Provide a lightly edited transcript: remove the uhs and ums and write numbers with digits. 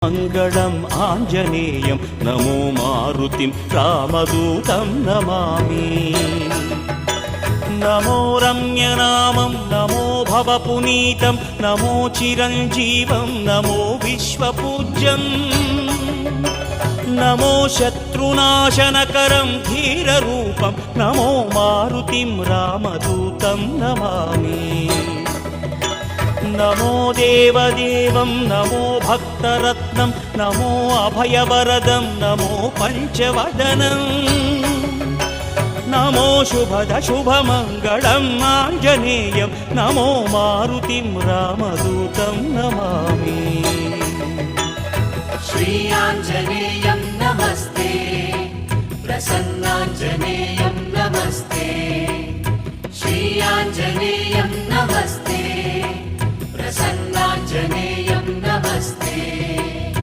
मङ्गलम् आञ्जनेयं नमो मारुतिं रामदूतं नमामि नमो रम्यनामं नमो भवपुनीतं नमो चिरञ्जीवं नमो विश्वपूज्यं नमो शत्रुनाशनकरं धीररूपं नमो मारुतिं रामदूतं नमामि नमो देवदेवं नमो भक्तरत्नं नमो अभयवरदं नमो पञ्चवदनं नमो शुभमङ्गलम् आञ्जनेयं नमो मारुतिं रामदूतं नमामि श्री आञ्जनेयं नमस्ते प्रसन्नाञ्जनेयं नमस्ते श्री आञ्जनेयं